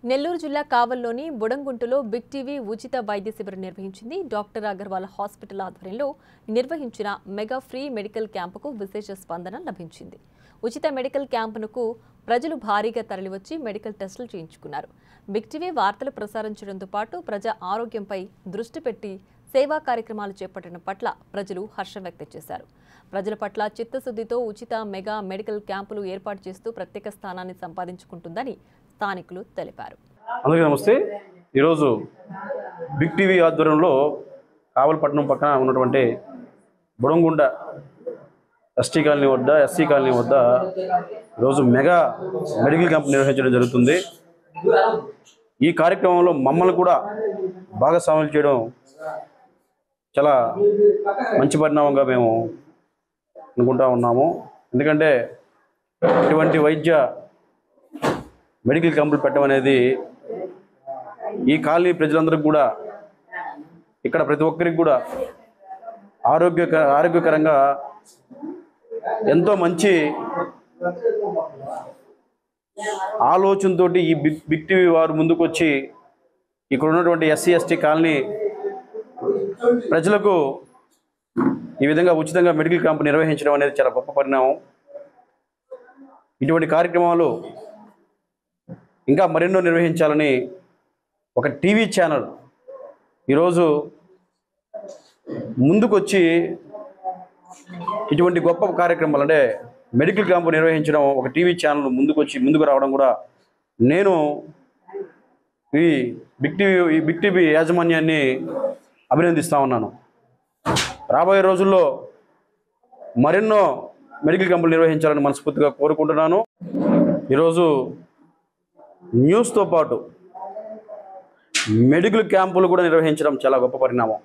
నెల్లూరు జిల్లా కావల్లోని బుడంగుంటలో big TV ఉచిత వైద్య శిబిరం నిర్వహించింది. డాక్టర్ అగర్వాల్ హాస్పిటల్ ఆధ్వర్యంలో నిర్వహించిన మెగా ఫ్రీ మెడికల్ క్యాంపుకు విశేష స్పందన లభించింది. ఉచిత మెడికల్ క్యాంపునకు ప్రజలు భారీగా తరలివచ్చి మెడికల్ టెస్టులు చేయించుకున్నారు. బిగ్ టీవీ వార్తలు ప్రసారించడంతో పాటు ప్రజా ఆరోగ్యంపై దృష్టి పెట్టి సేవా కార్యక్రమాలు చేపట్టడం పట్ల ప్రజలు హర్షం వ్యక్తం చేశారు. ప్రజల పట్ల చిత్తశుద్ధితో ఉచిత మెగా మెడికల్ క్యాంపులు ఏర్పాటు చేస్తూ ప్రత్యేక స్థానాన్ని సంపాదించుకుంటుందని స్థానికులు తెలిపారు. అందరికీ నమస్తే. ఈరోజు బిగ్ టీవీ ఆధ్వర్యంలో కావలపట్నం పక్కన ఉన్నటువంటి బుడంగుంట ఎస్సీ కాలనీ వద్ద ఈరోజు మెగా మెడికల్ క్యాంప్ నిర్వహించడం జరుగుతుంది. ఈ కార్యక్రమంలో మమ్మల్ని కూడా భాగస్వాములు చేయడం చాలా మంచి పరిణామంగా మేము అనుకుంటా ఉన్నాము. ఎందుకంటే ఇటువంటి వైద్య మెడికల్ క్యాంపులు పెట్టడం అనేది ఈ కాలనీ ప్రజలందరికీ కూడా, ఇక్కడ ప్రతి ఒక్కరికి కూడా ఆరోగ్యకరంగా ఎంతో మంచి ఆలోచనతో ఈ బిగ్ టీవీ వారు ముందుకు వచ్చి ఇక్కడ ఉన్నటువంటి ఎస్సీ ఎస్టీ కాలనీ ప్రజలకు ఈ విధంగా ఉచితంగా మెడికల్ క్యాంప్ నిర్వహించడం అనేది చాలా గొప్ప పరిణామం. ఇటువంటి కార్యక్రమాలు ఇంకా మరెన్నో నిర్వహించాలని ఒక టీవీ ఛానల్ ఈరోజు ముందుకొచ్చి ఇటువంటి గొప్ప కార్యక్రమాలు అంటే మెడికల్ క్యాంపు నిర్వహించడం ఒక టీవీ ఛానల్ ముందుకు రావడం కూడా నేను ఈ బిగ్ టీవీ యాజమాన్యాన్ని అభినందిస్తూ ఉన్నాను. రాబోయే రోజుల్లో మరెన్నో మెడికల్ క్యాంపులు నిర్వహించాలని మనస్ఫూర్తిగా కోరుకుంటున్నాను. ఈరోజు న్యూస్తో పాటు మెడికల్ క్యాంపులు కూడా నిర్వహించడం చాలా గొప్ప పరిణామం.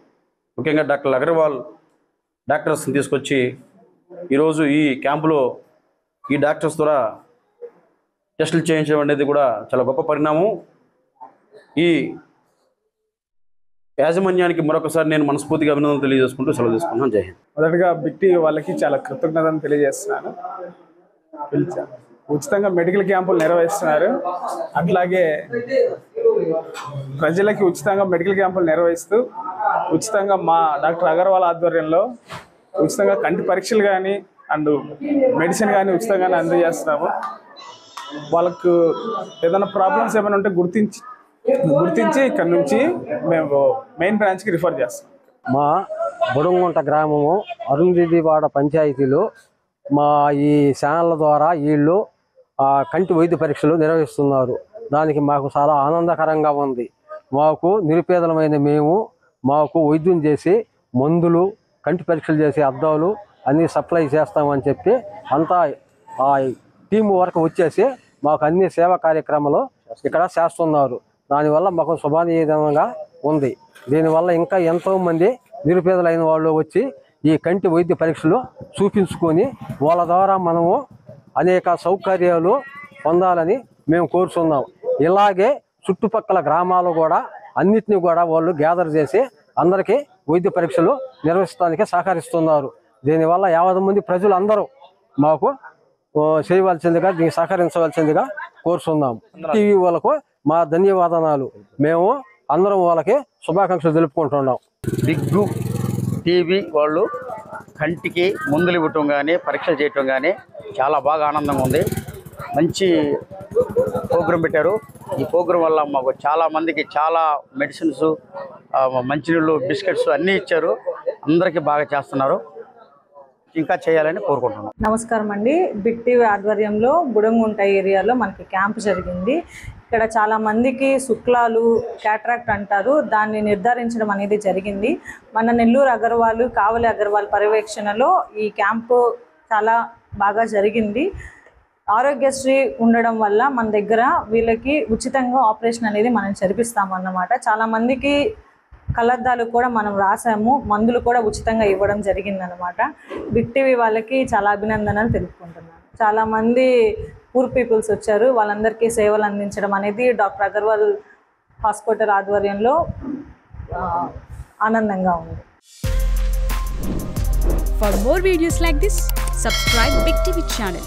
ముఖ్యంగా డాక్టర్ అగర్వాల్ డాక్టర్స్ని తీసుకొచ్చి ఈరోజు ఈ క్యాంపులో ఈ డాక్టర్స్ ద్వారా టెస్టులు చేయించడం అనేది కూడా చాలా గొప్ప పరిణామం. ఈ యాజమాన్యానికి మరొకసారి నేను మనస్ఫూర్తిగా అభినందనలు తెలియజేసుకుంటూ సెలవు తీసుకున్నాను. జై హింద్. మొదటగా బిగ్ టీవీ వాళ్ళకి చాలా కృతజ్ఞతలు తెలియజేస్తున్నాను. ఉచితంగా మెడికల్ క్యాంపులు నిర్వహిస్తున్నారు. అట్లాగే ప్రజలకి ఉచితంగా మెడికల్ క్యాంపులు నిర్వహిస్తూ ఉచితంగా మా డాక్టర్ అగర్వాల్ ఆధ్వర్యంలో ఉచితంగా కంటి పరీక్షలు కానీ అండ్ మెడిసిన్ కానీ ఉచితంగానే అందజేస్తున్నాము. వాళ్ళకు ఏదైనా ప్రాబ్లమ్స్ ఏమైనా ఉంటే గుర్తించి ఇక్కడ నుంచి మేము మెయిన్ బ్రాంచ్కి రిఫర్ చేస్తాం. మా బుడంగుంట గ్రామము అరుంధతివాడ పంచాయతీలో మా ఈ ఛానళ్ళ ద్వారా వీళ్ళు కంటి వైద్య పరీక్షలు నిర్వహిస్తున్నారు. దానికి మాకు చాలా ఆనందకరంగా ఉంది. మాకు నిరుపేదలమైన మాకు వైద్యం చేసి మందులు, కంటి పరీక్షలు చేసి అద్దాలు అన్నీ సప్లై చేస్తామని చెప్పి అంతా ఆ టీం వరకు వచ్చేసి మాకు అన్ని సేవా కార్యక్రమాలు ఇక్కడ చేస్తున్నారు. దానివల్ల మాకు శుభానీయంగా ఉంది. దీనివల్ల ఇంకా ఎంతోమంది నిరుపేదలైన వాళ్ళు వచ్చి ఈ కంటి వైద్య పరీక్షలు చూపించుకొని వాళ్ళ ద్వారా మనము అనేక సౌకర్యాలు పొందాలని మేము కోరుతున్నాం. ఇలాగే చుట్టుపక్కల గ్రామాలు కూడా అన్నిటినీ కూడా వాళ్ళు గ్యాదర్ చేసి అందరికీ వైద్య పరీక్షలు నిర్వహించడానికి సహకరిస్తున్నారు. దీనివల్ల 50 మంది ప్రజలు అందరూ మాకు చేయవలసిందిగా, దీనికి సహకరించవలసిందిగా కోరుతున్నాం. టీవీ వాళ్ళకు మా ధన్యవాదాలు. మేము అందరం వాళ్ళకి శుభాకాంక్షలు తెలుపుకుంటున్నాం. బిగ్ టీవీ వాళ్ళు కంటికి మందులు ఇవ్వటం కానీ పరీక్షలు చేయటం కానీ చాలా బాగా ఆనందంగా ఉంది. మంచి ప్రోగ్రాం పెట్టారు. ఈ ప్రోగ్రాం వల్ల మాకు చాలామందికి చాలా మెడిసిన్స్, మంచినీళ్ళు, బిస్కెట్స్ అన్నీ ఇచ్చారు. అందరికీ బాగా చేస్తున్నారు. ఇంకా చేయాలని కోరుకుంటున్నాం. నమస్కారం అండి. బిగ్ టీవీ ఆధ్వర్యంలో బుడంగుంట ఏరియాలో మనకి క్యాంప్ జరిగింది. ఇక్కడ చాలా మందికి శుక్లాలు, క్యాట్రాక్ట్ అంటారు, దాన్ని నిర్ధారించడం అనేది జరిగింది. మన నెల్లూరు అగర్వాల్, కావలి అగర్వాల్ పర్యవేక్షణలో ఈ క్యాంపు చాలా బాగా జరిగింది. ఆరోగ్యశ్రీ ఉండడం వల్ల మన దగ్గర వీళ్ళకి ఉచితంగా ఆపరేషన్ అనేది మనం జరిపిస్తామన్నమాట. చాలామందికి కళ్ళద్దాలు కూడా మనం రాసాము, మందులు కూడా ఉచితంగా ఇవ్వడం జరిగిందనమాట. బిగ్ టీవీ వాళ్ళకి చాలా అభినందనలు తెలుపుకుంటున్నాను. చాలామంది పూర్ పీపుల్స్ వచ్చారు. వాళ్ళందరికీ సేవలు అందించడం అనేది డాక్టర్ అగర్వాల్ హాస్పిటల్ ఆధ్వర్యంలో ఆనందంగా ఉంది. For more videos like this, subscribe Big TV channel.